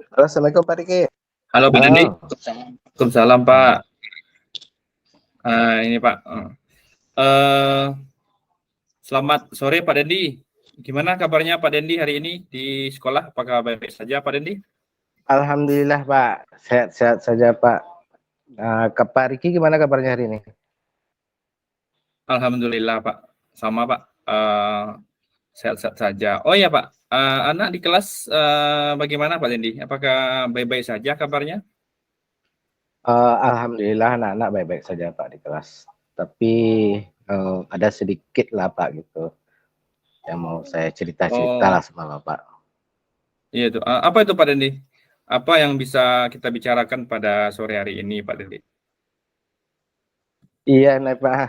Halo, Assalamualaikum Pak Diki. Halo Pak Dendi. Halo. Waalaikumsalam Pak. Ini Pak. Eh, Selamat sore Pak Dendi. Gimana kabarnya Pak Dendi hari ini di sekolah? Apakah baik-baik saja Pak Dendi? Alhamdulillah Pak, sehat-sehat saja Pak. Ke Pak Riki gimana kabarnya hari ini? Alhamdulillah Pak. Sama Pak. Sehat-sehat saja. Oh ya Pak. Anak di kelas bagaimana Pak Dendi? Apakah baik-baik saja kabarnya? Alhamdulillah anak-anak baik-baik saja Pak di kelas. Tapi ada sedikit lah Pak gitu yang mau saya cerita-cerita Oh, lah sama Bapak. iya itu. Apa itu Pak Dendi? Apa yang bisa kita bicarakan pada sore hari ini Pak Dendi? Iya nih Pak,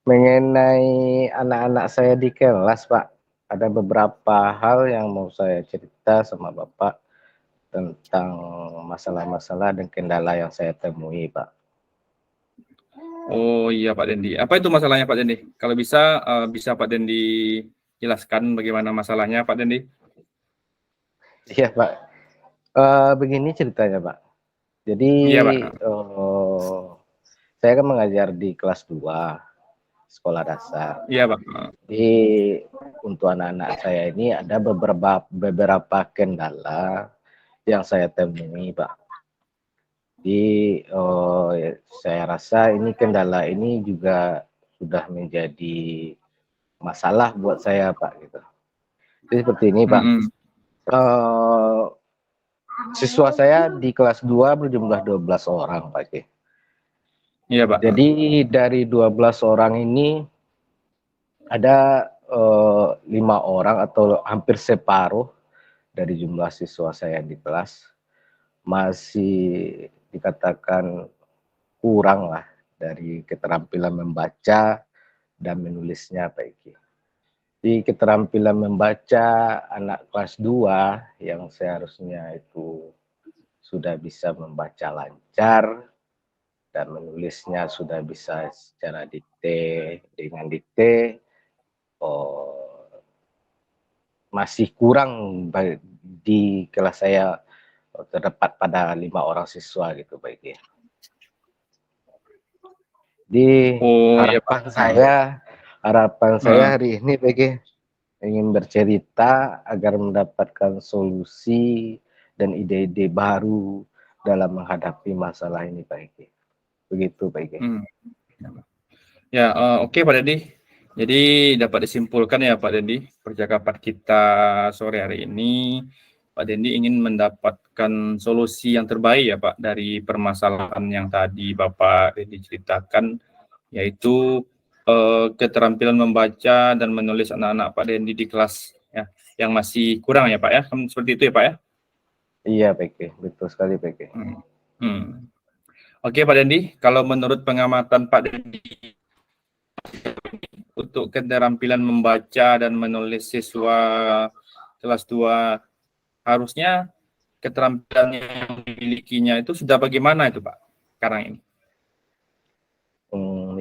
mengenai anak-anak saya di kelas Pak. Ada beberapa hal yang mau saya cerita sama Bapak tentang masalah-masalah dan kendala yang saya temui Pak. Oh iya Pak Dendi. Apa itu masalahnya Pak Dendi? Kalau bisa, bisa Pak Dendi jelaskan bagaimana masalahnya Pak Dendi? Iya Pak, begini ceritanya Pak. Jadi Iya Pak. saya kan mengajar di kelas 2 sekolah dasar. Iya Pak. Jadi untuk anak-anak saya ini ada beberapa kendala yang saya temui Pak. Jadi saya rasa ini kendala ini juga sudah menjadi masalah buat saya Pak gitu. Jadi seperti ini Pak. Mm-mm. Eh, Siswa saya di kelas 2 berjumlah 12 orang Pak. Iya Pak. Jadi dari 12 orang ini ada 5 orang atau hampir separuh dari jumlah siswa saya di kelas masih dikatakan kurang lah dari keterampilan membaca dan menulisnya Pak Iki. Di keterampilan membaca anak kelas 2 yang seharusnya itu sudah bisa membaca lancar dan menulisnya sudah bisa secara dikte dengan dikte, oh, masih kurang di kelas saya terdapat pada 5 orang siswa gitu Pak Iki. Di Oh iya Pak. harapan saya Heeh. hari ini Pak Iki ingin bercerita agar mendapatkan solusi dan ide-ide baru dalam menghadapi masalah ini Pak Iki. Begitu Pak Iki. Hmm. Ya, oke Pak Dendi. Jadi dapat disimpulkan ya Pak Dendi, percakapan kita sore hari ini, Pak Dendi ingin mendapatkan solusi yang terbaik ya Pak dari permasalahan yang tadi Bapak Dendi ceritakan, yaitu keterampilan membaca dan menulis anak-anak Pak Dendi di kelas ya, yang masih kurang ya Pak ya, seperti itu ya Pak ya. Iya Pak Iki, betul sekali Pak Iki. Hmm. Oke Pak Dendi, kalau menurut pengamatan Pak Dendi untuk keterampilan membaca dan menulis siswa kelas 2 harusnya keterampilan yang dimilikinya itu sudah bagaimana itu Pak sekarang ini?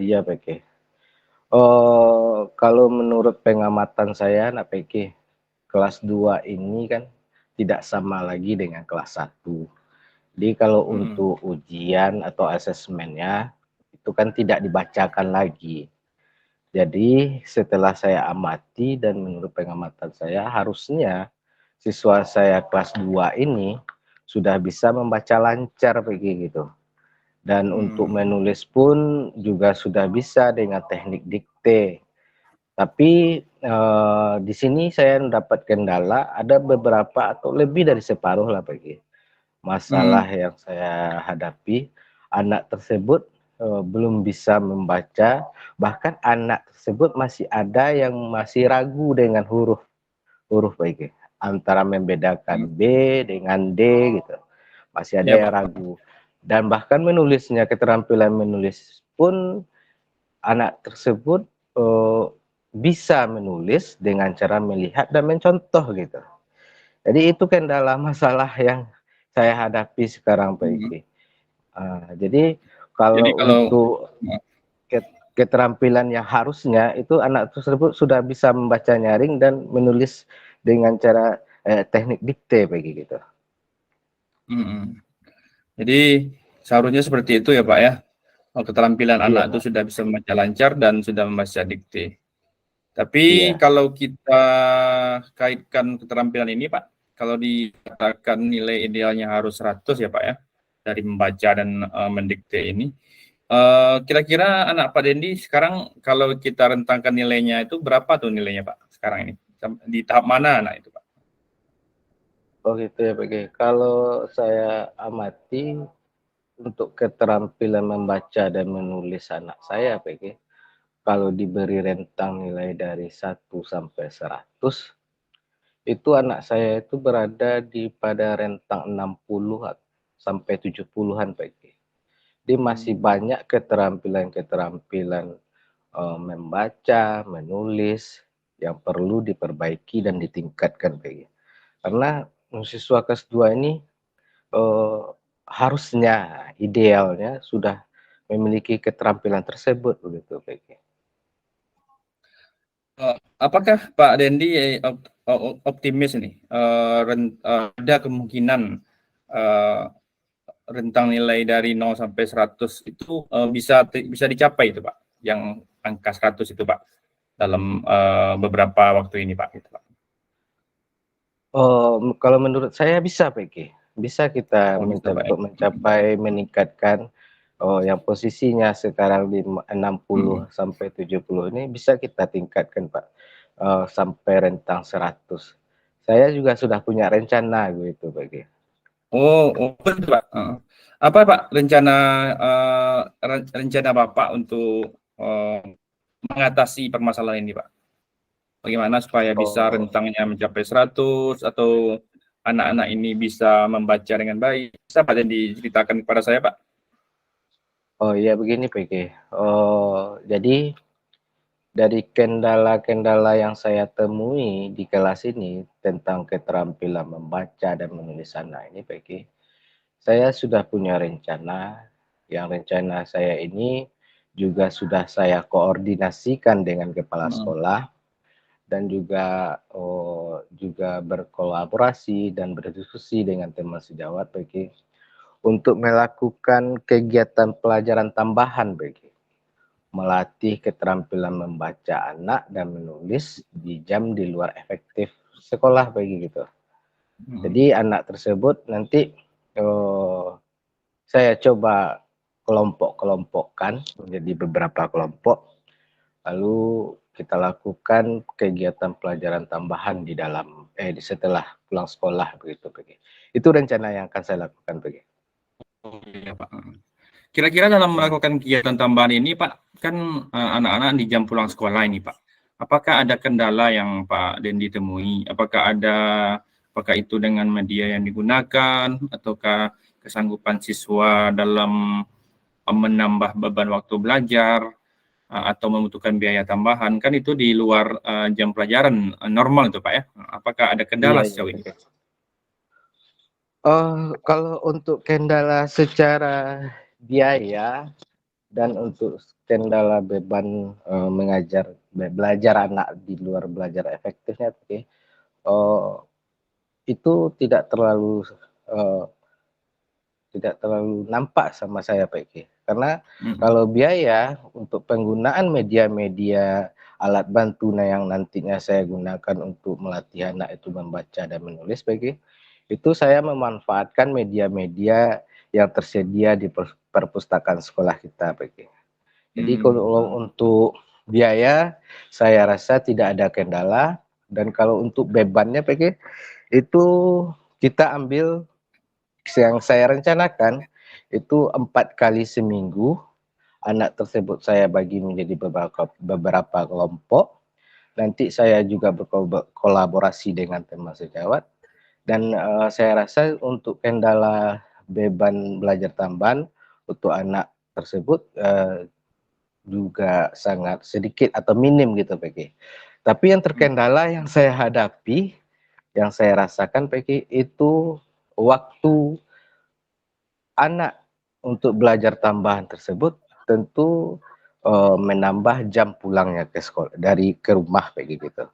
Iya Pak Iki. Kalau menurut pengamatan saya Nak Pak Iki, kelas 2 ini kan tidak sama lagi dengan kelas 1. Jadi kalau Hmm. untuk ujian atau asesmennya itu kan tidak dibacakan lagi. Jadi setelah saya amati dan menurut pengamatan saya harusnya siswa saya kelas 2 ini sudah bisa membaca lancar begitu gitu. Dan untuk Hmm. menulis pun juga sudah bisa dengan teknik dikte. Tapi di sini saya mendapat kendala ada beberapa atau lebih dari separuh lah bagi masalah Hmm. yang saya hadapi. Anak tersebut belum bisa membaca, bahkan anak tersebut masih ada yang masih ragu dengan huruf baik antara membedakan B dengan D gitu. Masih ada Ya yang Pak. ragu. Dan bahkan menulisnya, keterampilan menulis pun anak tersebut bisa menulis dengan cara melihat dan mencontoh gitu. Jadi itu kendala masalah yang saya hadapi sekarang Pak Hmm. Iki. Jadi Jadi kalau kalau untuk keterampilan yang harusnya itu anak tersebut sudah bisa membaca nyaring dan menulis dengan cara teknik dikte Pak Iki gitu. Jadi seharusnya seperti itu ya Pak ya. Keterampilan Iya, anak itu Pak. sudah bisa membaca lancar dan sudah membaca dikte. Tapi Iya. kalau kita kaitkan keterampilan ini Pak, kalau dikatakan nilai idealnya harus 100 ya Pak ya, dari membaca dan mendikte ini. Kira-kira anak Pak Dendi sekarang kalau kita rentangkan nilainya itu berapa tuh nilainya Pak sekarang ini? Di tahap mana anak itu Pak? Oh gitu ya, PG. Kalau saya amati untuk keterampilan membaca dan menulis anak saya, PG, kalau diberi rentang nilai dari 1 sampai 100, itu anak saya itu berada di pada rentang 60 sampai 70-an, PG. Dia masih banyak keterampilan-keterampilan membaca, menulis yang perlu diperbaiki dan ditingkatkan, PG. Karena siswa kelas 2 ini harusnya, idealnya sudah memiliki keterampilan tersebut begitu, PG. Apakah Pak Dendi optimis nih, ada kemungkinan rentang nilai dari 0 sampai 100 itu bisa dicapai itu Pak, yang angka 100 itu Pak, dalam beberapa waktu ini Pak, gitu Pak. Kalau menurut saya bisa, PG. Bisa kita Oh bisa Pak ya. mencapai meningkatkan yang posisinya sekarang di 60 Hmm. sampai 70 ini bisa kita tingkatkan, Pak, sampai rentang 100. Saya juga sudah punya rencana gitu, PG. Oh betul Pak. Apa Pak rencana Bapak untuk mengatasi permasalahan ini Pak? Bagaimana supaya bisa Oh, rentangnya mencapai 100 atau anak-anak ini bisa membaca dengan baik? Bisa Pak dan diceritakan kepada saya Pak? oh iya begini, PG. Jadi dari kendala-kendala yang saya temui di kelas ini tentang keterampilan membaca dan menulis anak ini, PG, saya sudah punya rencana. Yang rencana saya ini juga sudah saya koordinasikan dengan kepala Hmm. sekolah dan juga berkolaborasi dan berdiskusi dengan teman sejawat, PG, untuk melakukan kegiatan pelajaran tambahan, PG, melatih keterampilan membaca anak dan menulis di jam di luar efektif sekolah, begitu. Hmm. Jadi anak tersebut nanti saya coba kelompok-kelompokkan menjadi beberapa kelompok, lalu kita lakukan kegiatan pelajaran tambahan di dalam setelah pulang sekolah begitu, PG. Itu rencana yang akan saya lakukan, PG. Oh iya Pak. Kira-kira dalam melakukan kegiatan tambahan ini Pak, kan anak-anak di jam pulang sekolah ini Pak, apakah ada kendala yang Pak Dendi temui? Apakah itu dengan media yang digunakan, ataukah kesanggupan siswa dalam menambah beban waktu belajar, atau membutuhkan biaya tambahan? Kan itu di luar jam pelajaran normal itu Pak ya. Apakah ada Iya, kendala iya, sejauh ini? PG. Kalau untuk kendala secara biaya dan untuk kendala beban belajar anak di luar belajar efektifnya, PG, itu eee, tidak terlalu nampak sama saya, PG. Karena Hmm. kalau biaya untuk penggunaan media-media alat bantu yang nantinya saya gunakan untuk melatih anak itu membaca dan menulis, PG, itu saya memanfaatkan media-media yang tersedia di perpustakaan sekolah kita, PG. Jadi kalau untuk biaya, saya rasa tidak ada kendala, dan kalau untuk bebannya, PG, itu kita ambil yang saya rencanakan itu 4 kali seminggu. Anak tersebut saya bagi menjadi beberapa kelompok. Nanti saya juga berkolaborasi dengan teman sejawat, dan saya rasa untuk kendala beban belajar tambahan untuk anak tersebut juga sangat sedikit atau minim gitu, PG. Tapi yang terkendala yang saya hadapi, yang saya rasakan, PG, itu waktu anak untuk belajar tambahan tersebut tentu menambah jam pulangnya ke rumah, kayak gitu.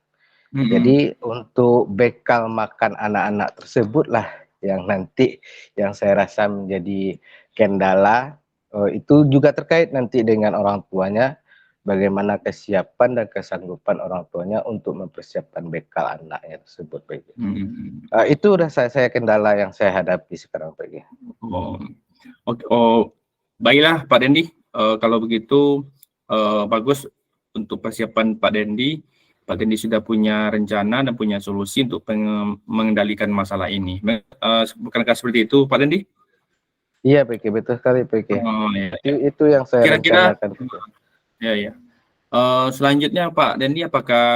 Hmm. Jadi untuk bekal makan anak-anak tersebutlah yang nanti yang saya rasa menjadi kendala itu juga terkait nanti dengan orang tuanya, bagaimana kesiapan dan kesanggupan orang tuanya untuk mempersiapkan bekal anaknya tersebut, PG. Hmm. Itu udah saya kendala yang saya hadapi sekarang, PG. Oh, oke. Oh, baiklah Pak Dendi. Kalau begitu bagus untuk persiapan Pak Dendi. Pak Dendi sudah punya rencana dan punya solusi untuk mengendalikan masalah ini. Bukankah seperti itu, Pak Dendi? Iya, PG, betul sekali, PG. Oh, ya, ya. Itu yang saya Kira-kira, rencanakan, PG. ya, ya. Selanjutnya Pak Dendi, apakah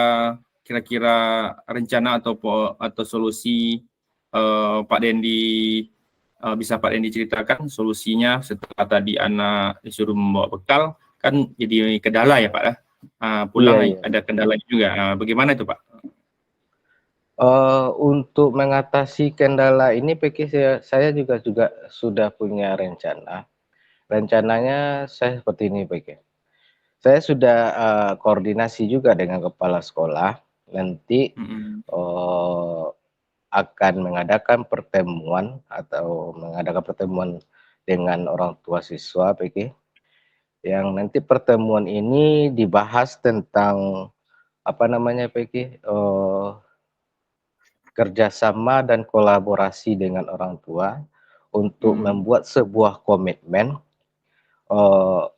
kira-kira rencana atau solusi Pak Dendi bisa Pak Dendi ceritakan solusinya setelah tadi anak disuruh membawa bekal, kan jadi kendala ya Pak ya? Pulang Iya, iya. ada kendala juga. Bagaimana itu Pak? Untuk mengatasi kendala ini, PG, saya juga sudah punya rencana. Rencananya saya seperti ini, PG. Saya sudah koordinasi juga dengan kepala sekolah. Nanti akan mengadakan pertemuan dengan orang tua siswa, PG. Yang nanti pertemuan ini dibahas tentang apa namanya, PG, kerjasama dan kolaborasi dengan orang tua untuk membuat sebuah komitmen uh,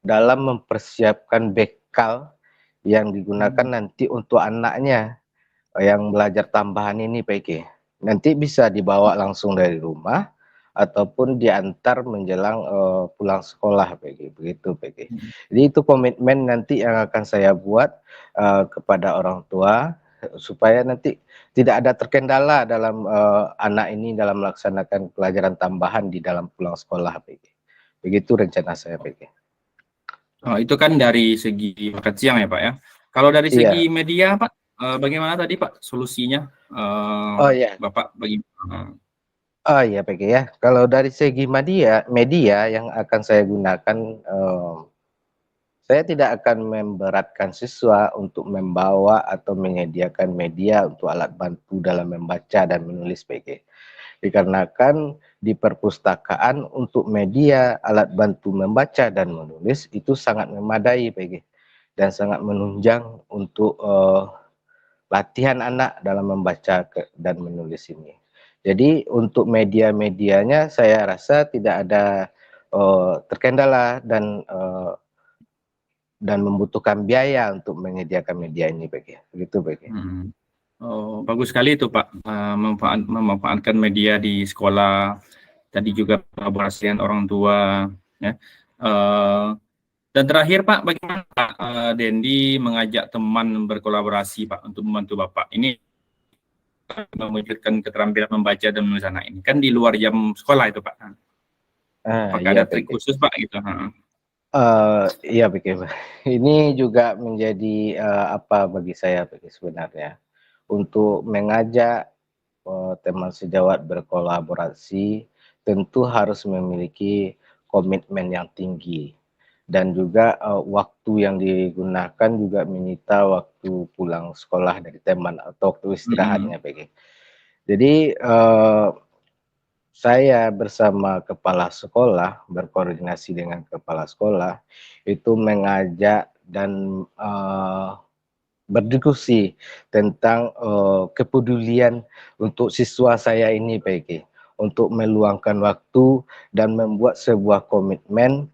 dalam mempersiapkan bekal yang digunakan nanti untuk anaknya yang belajar tambahan ini, PG. Nanti bisa dibawa langsung dari rumah ataupun diantar menjelang pulang sekolah, PG. Begitu, PG. Jadi itu komitmen nanti yang akan saya buat kepada orang tua supaya nanti tidak ada terkendala dalam anak ini dalam melaksanakan pelajaran tambahan di dalam pulang sekolah, PG. Begitu rencana saya, PG. Itu kan dari segi makan siang ya Pak ya. Kalau dari segi Iya. media Pak, bagaimana tadi Pak solusinya? Oh iya. Bapak bagaimana? Oh iya, PG ya. Kalau dari segi media yang akan saya gunakan, saya tidak akan memberatkan siswa untuk membawa atau menyediakan media untuk alat bantu dalam membaca dan menulis, PG. Dikarenakan di perpustakaan untuk media alat bantu membaca dan menulis itu sangat memadai, PG, dan sangat menunjang untuk latihan anak dalam membaca dan menulis ini. Jadi untuk media-medianya saya rasa tidak ada terkendala dan membutuhkan biaya untuk menyediakan media ini, PG. Begitu, PG. Oh, bagus sekali itu Pak, memanfaatkan media di sekolah, tadi juga kolaborasi dengan orang tua, ya. Dan terakhir Pak, bagaimana Pak Dendi mengajak teman berkolaborasi Pak untuk membantu Bapak ini mewujudkan keterampilan membaca dan menulis anak ini, kan di luar jam sekolah itu Pak. Apakah Iya, ada trik PG. khusus Pak gitu? Iya, PG. Ini juga menjadi apa bagi saya, PG, sebenarnya untuk mengajak teman sejawat berkolaborasi tentu harus memiliki komitmen yang tinggi dan juga waktu yang digunakan juga menyita waktu pulang sekolah dari teman atau waktu istirahatnya, PG. Jadi saya bersama kepala sekolah berkoordinasi dengan kepala sekolah itu mengajak dan berdiskusi tentang kepedulian untuk siswa saya ini, PG, untuk meluangkan waktu dan membuat sebuah komitmen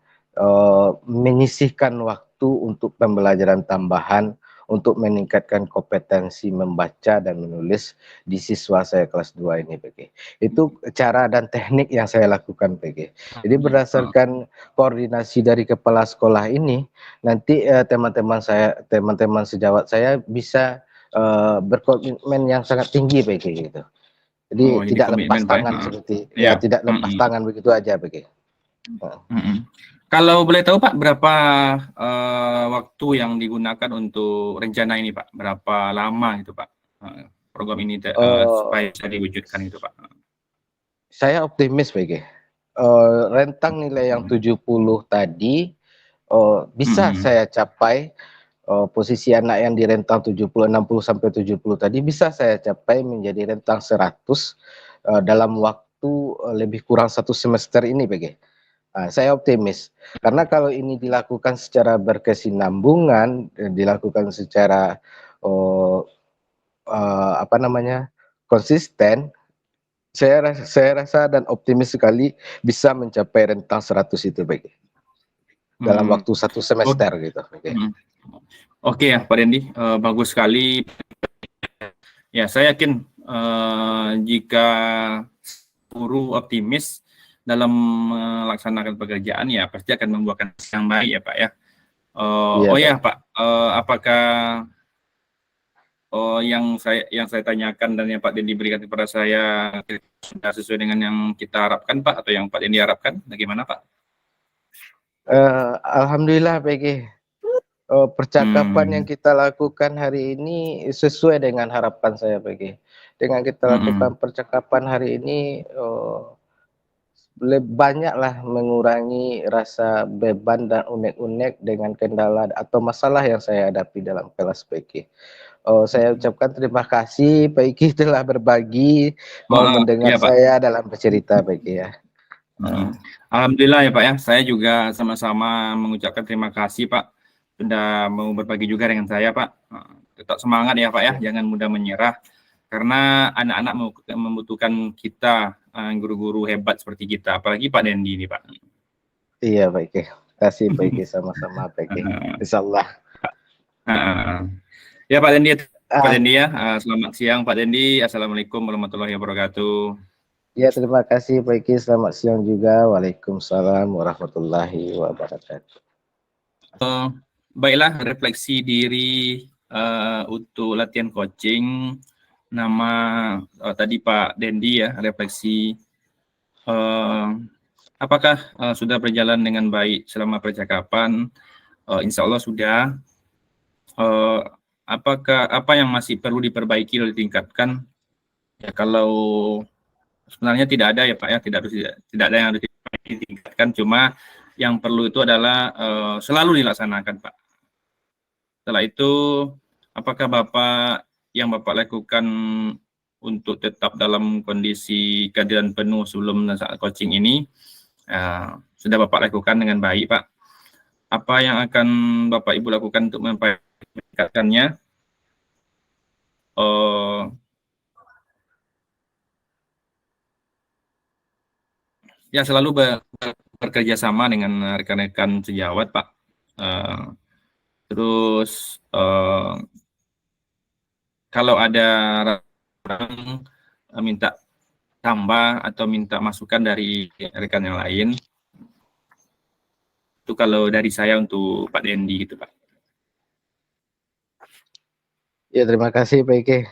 menyisihkan waktu untuk pembelajaran tambahan untuk meningkatkan kompetensi membaca dan menulis di siswa saya kelas 2 ini, PG. Itu cara dan teknik yang saya lakukan, PG. Jadi berdasarkan koordinasi dari kepala sekolah ini, nanti teman-teman sejawat saya bisa berkomitmen yang sangat tinggi, PG, gitu. Jadi tidak lepas tangan seperti tidak lepas tangan begitu aja, PG. Kalau boleh tahu Pak, berapa waktu yang digunakan untuk rencana ini Pak? Berapa lama itu Pak program ini supaya bisa diwujudkan itu Pak? Saya optimis, PG. Rentang nilai yang 70 tadi bisa saya capai. Posisi anak yang di rentang 60 sampai 70 tadi bisa saya capai menjadi rentang 100 dalam waktu lebih kurang 1 semester ini, PG. Saya optimis karena kalau ini dilakukan secara berkesinambungan, dilakukan secara apa namanya, konsisten, saya rasa dan optimis sekali bisa mencapai rentang 100 itu, PG. Dalam waktu 1 semester gitu, PG. Oke ya Pak Dendi, bagus sekali. Ya, saya yakin jika guru optimis dalam melaksanakan pekerjaan, ya pasti akan membuahkan yang baik ya Pak ya. Iya, ya Pak. Pak, apakah yang saya tanyakan dan yang Pak Dendi berikan kepada saya sudah sesuai dengan yang kita harapkan Pak, atau yang Pak Dendi harapkan? Bagaimana Pak? Alhamdulillah, PG. Percakapan yang kita lakukan hari ini sesuai dengan harapan saya, PG. Dengan kita lakukan percakapan hari ini, banyaklah mengurangi rasa beban dan unek-unek dengan kendala atau masalah yang saya hadapi dalam kelas, PG. Saya ucapkan terima kasih Pak Iki telah berbagi, mau mendengar Iya, Pak. saya dalam bercerita, PG ya. Alhamdulillah ya Pak ya, saya juga sama-sama mengucapkan terima kasih Pak sudah mau berbagi juga dengan saya Pak. Tetap semangat ya Pak ya, jangan mudah menyerah karena anak-anak membutuhkan kita, guru-guru hebat seperti kita, apalagi Pak Dendi ini Pak. Iya Pak Iki, kasih Pak Iki, sama-sama Pak Iki, insyaallah. Ya Pak Dendi ya, selamat siang Pak Dendi, assalamualaikum warahmatullahi wabarakatuh. Ya, terima kasih Pak Iki, selamat siang juga. Waalaikumsalam warahmatullahi wabarakatuh. Baiklah, refleksi diri untuk latihan coaching. Nama tadi Pak Dendi ya, refleksi apakah sudah berjalan dengan baik selama percakapan? Insya Allah sudah. Apakah apa yang masih perlu diperbaiki atau ditingkatkan? Ya, kalau sebenarnya tidak ada ya Pak ya, tidak ada yang harus ditingkatkan, cuma yang perlu itu adalah selalu dilaksanakan Pak. Setelah itu, apakah yang Bapak lakukan untuk tetap dalam kondisi kehadiran penuh sebelum saat coaching ini, sudah Bapak lakukan dengan baik Pak? Apa yang akan Bapak Ibu lakukan untuk meningkatkannya? Ya, selalu bekerja sama dengan rekan-rekan sejawat Pak. Terus kalau ada orang minta tambah atau minta masukan dari rekan yang lain, itu kalau dari saya untuk Pak Dendi gitu Pak. Ya, terima kasih Pak Ike.